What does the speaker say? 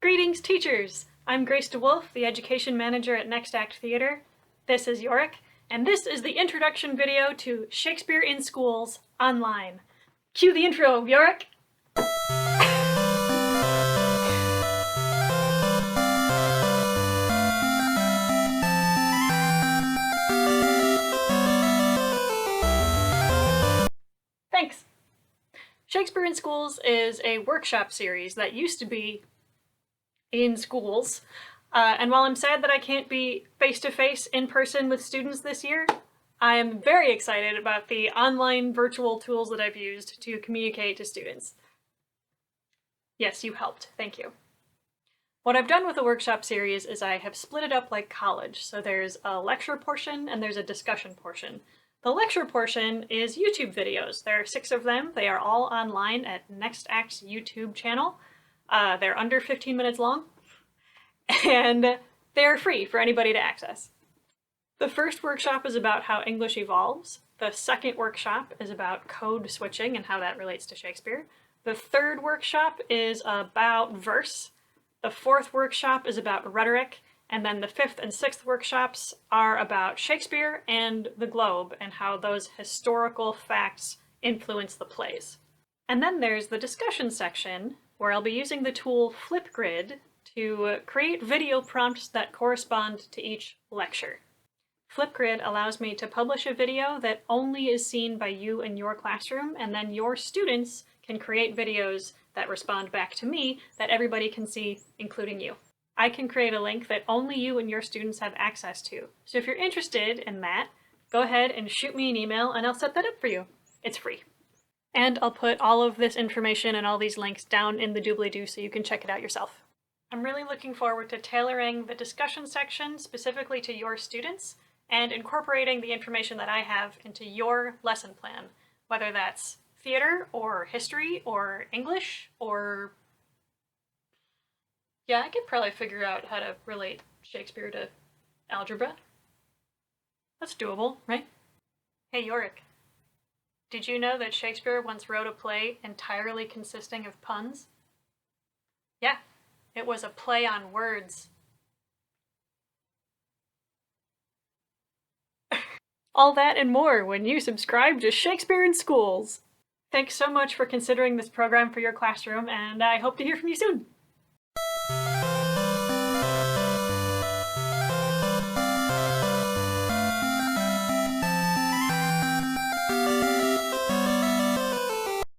Greetings, teachers! I'm Grace DeWolf, the Education Manager at Next Act Theater. This is Yorick, and this is the introduction video to Shakespeare in Schools Online. Cue the intro, Yorick! Thanks! Shakespeare in Schools is a workshop series that used to be in schools. And while I'm sad that I can't be face-to-face in person with students this year, I am very excited about the online virtual tools that I've used to communicate to students. Yes, you helped. Thank you. What I've done with the workshop series is I have split it up like college. So there's a lecture portion and there's a discussion portion. The lecture portion is YouTube videos. There are 6 of them. They are all online at Next Act's YouTube channel. They're under 15 minutes long, and they're free for anybody to access. The first workshop is about how English evolves. The second workshop is about code switching and how that relates to Shakespeare. The third workshop is about verse. The fourth workshop is about rhetoric. And then the fifth and sixth workshops are about Shakespeare and the globe and how those historical facts influence the plays. And then there's the discussion section, where I'll be using the tool Flipgrid to create video prompts that correspond to each lecture. Flipgrid allows me to publish a video that only is seen by you in your classroom, and then your students can create videos that respond back to me that everybody can see, including you. I can create a link that only you and your students have access to. So if you're interested in that, go ahead and shoot me an email and I'll set that up for you. It's free. And I'll put all of this information and all these links down in the doobly-doo so you can check it out yourself. I'm really looking forward to tailoring the discussion section specifically to your students and incorporating the information that I have into your lesson plan, whether that's theater or history or English or... Yeah, I could probably figure out how to relate Shakespeare to algebra. That's doable, right? Hey, Yorick. Did you know that Shakespeare once wrote a play entirely consisting of puns? Yeah, it was a play on words. All that and more when you subscribe to Shakespeare in Schools. Thanks so much for considering this program for your classroom, and I hope to hear from you soon.